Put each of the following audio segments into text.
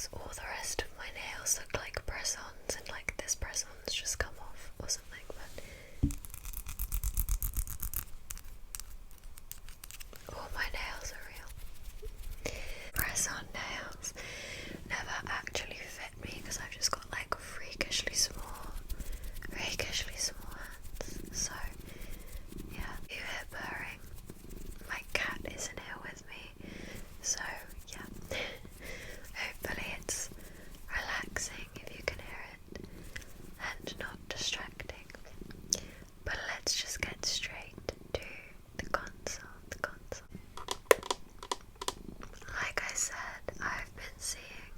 makes all the rest of my nails look like press-ons, and like this press-on's just come off or something, but all my nails are real. Press-on nails never actually fit me because I've just got like freakishly small hands. So yeah, you hear purring. My cat isn't here with me, so yeah. Hopefully it's relaxing if you can hear it and not distracting. But let's just get straight to the console. Like I said, I've been seeing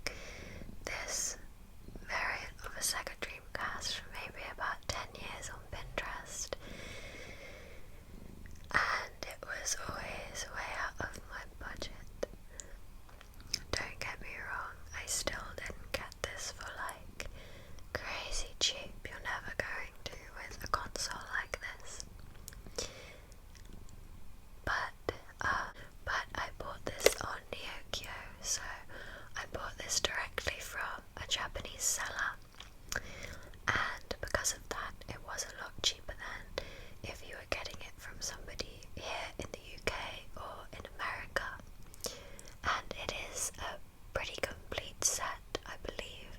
this variant of a Sega Dreamcast for maybe about 10 years on Pinterest, and it was always way out of my budget. Don't get me wrong, I still didn't get this for like crazy cheap. You're never going to with a console like this. But I bought this on Neokyo, so I bought this directly from a Japanese seller, and because of that it was a lot cheaper than if you were getting it from somebody here in the UK or in America. And it is a pretty complete set, I believe.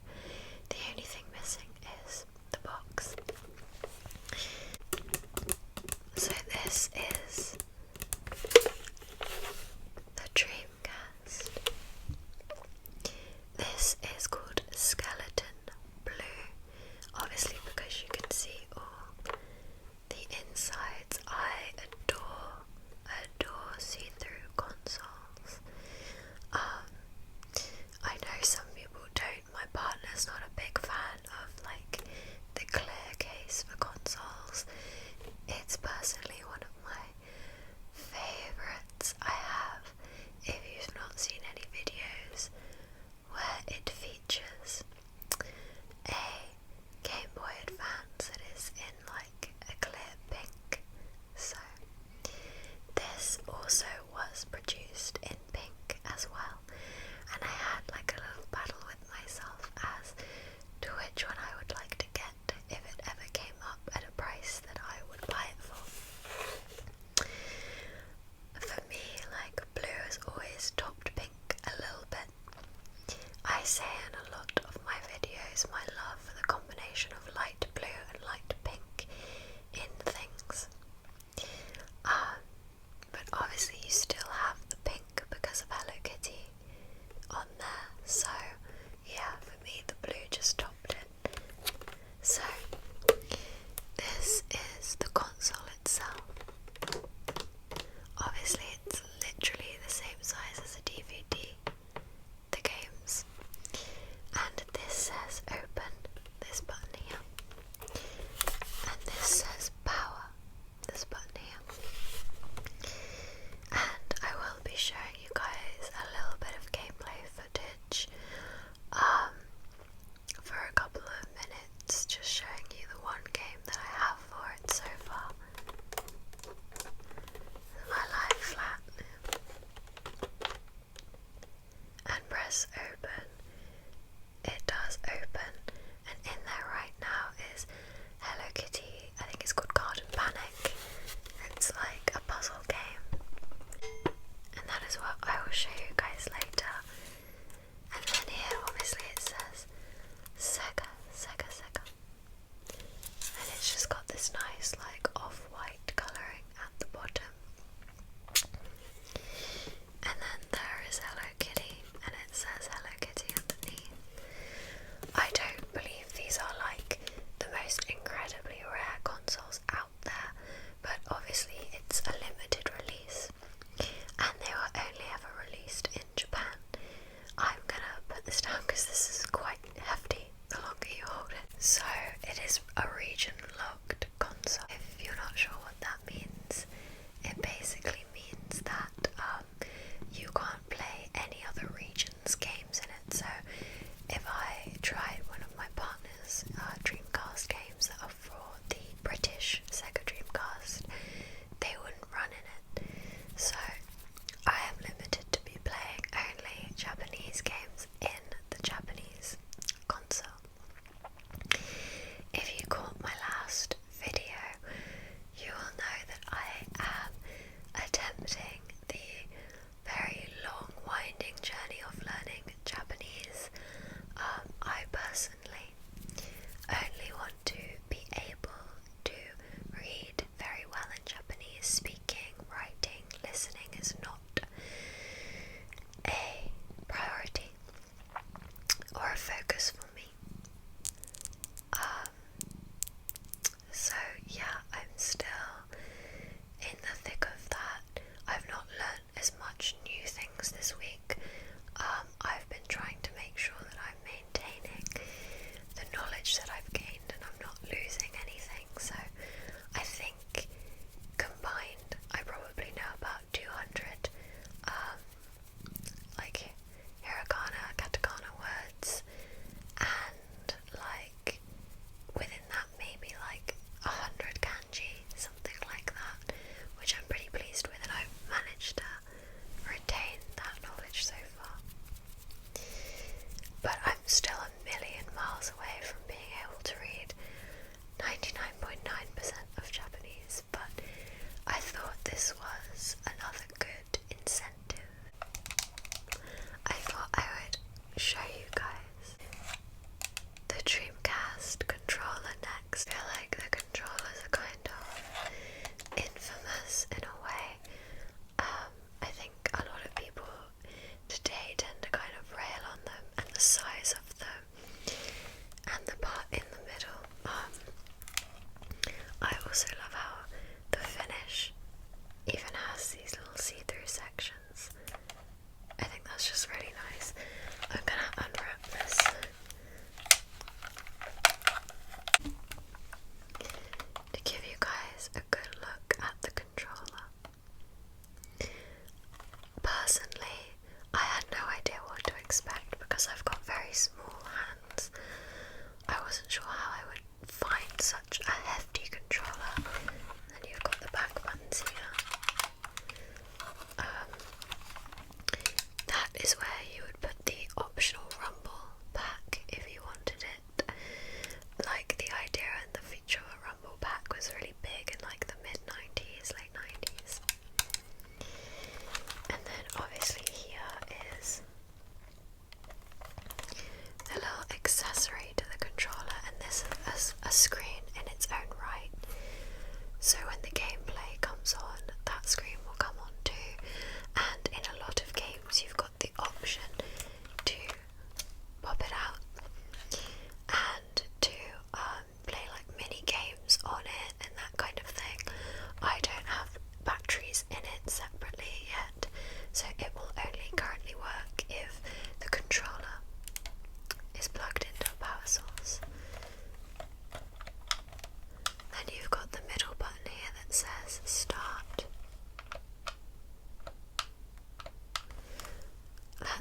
The only thing missing is the box. So this is the Dreamcast. This is called Skeleton Blue, obviously because you can see all the insides. I adore see-through consoles. I know some people don't. My partner's not a big fan of like the clear case for consoles. It's personally one of my favourites. I have, if you've not seen any videos where it features a Game Boy Advance that is in like a clear pink. So this also was produced in pink as well, and I had like a little battle with myself as to which one I would like to get if it ever came up at a price that I would buy it for. For me, like, blue has always topped pink a little bit. I say in a lot of my videos my love for the combination of light blue and light pink in things. But obviously you still have the pink because of Hello Kitty on there, so yeah, for me the blue just topped it. So this is the console itself. Obviously it's literally the same size as a DVD, the games, and this says open, this button here, and this says power, this button here. And I will be showing you guys a little bit of gameplay footage for a couple of minutes, just showing you the one game that I have for it so far. I lie flat and press open. It does open, and in there right now is Hello Kitty. I think it's called Garden Panic. It's like a puzzle game, and that is what I will show you guys later. And then here obviously it says Sega, and it's just got this nice like off-white colouring at the bottom, and then there is Hello Kitty, and it says Hello Kitty underneath. I don't believe these are like the most incredibly rare consoles out there, but obviously it's a limited release, and they were only ever released in Japan. I'm gonna put this down because this is quite hefty the longer you hold it. So it is a region locked console. If you're not sure what that means, it basically means that you can't play any other region's games in it. So if I tried one of my partner's Dreamcast games that are for the British Sega Dreamcast, they wouldn't run in it. So I am limited to be playing only Japanese games in the Japanese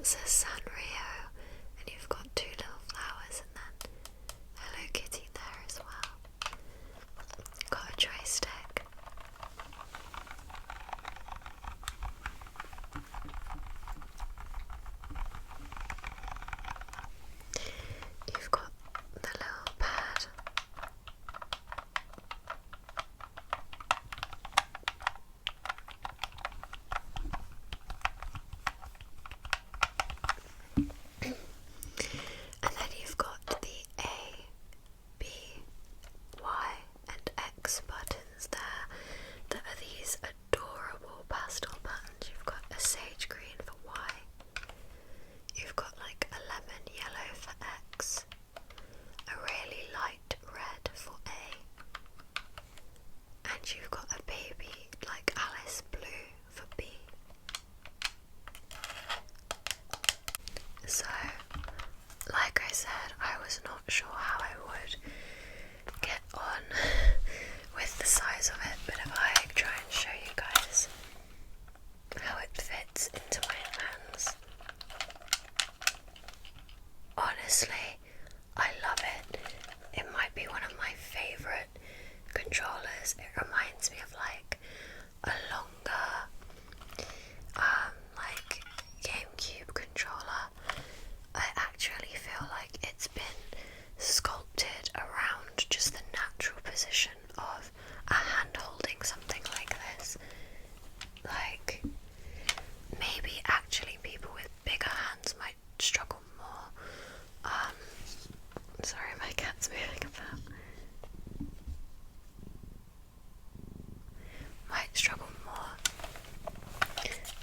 that says Sanrio, and you've got two little flowers, and then Hello Kitty there as well. Got a joystick. You've got the little pad. And then you've got the A, B, Y and X buttons there that are these adorable pastel buttons. You've got a sage green for Y, you've got like a lemon yellow for X, a really light red for A, and you've got a baby like Alice blue for B. So, like I said, I was not sure how I would get on with the size of it, but if I try and show you guys how it fits into my hands, honestly, I love it. It might be one of my favourite controllers. It reminds me of like a longer like GameCube controller. I actually feel like it's been sculpted around just the natural position of a hand holding something like this. Like, maybe actually people with bigger hands might struggle more. Sorry, my cat's moving about. Might struggle more.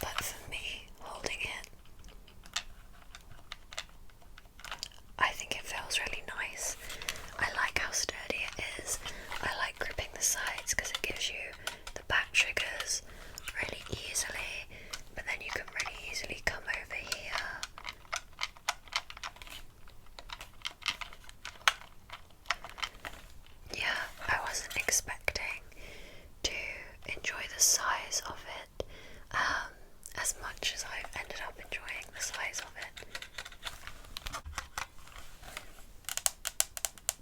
But for me, holding it, I think it feels really nice. I like how sturdy it is. I like gripping the sides because it gives you the back triggers really easily, but then you can really easily come over here. Yeah, I wasn't expecting to enjoy the size of it as much as I've ended up enjoying the size of it.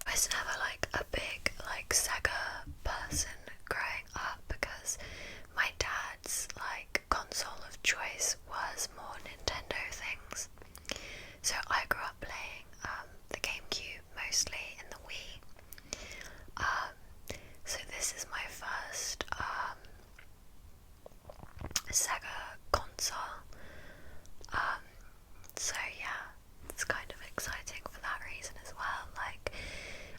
I was never like a big like Sega person growing up because my dad's like console of choice was more Nintendo things. So I grew up playing the GameCube mostly and the Wii. So this is my first Sega console. So yeah, it's kind of exciting for that reason as well. Like,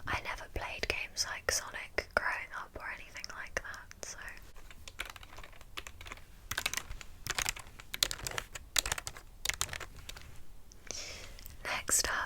I never played games like Sonic growing up or anything like that, so. Next up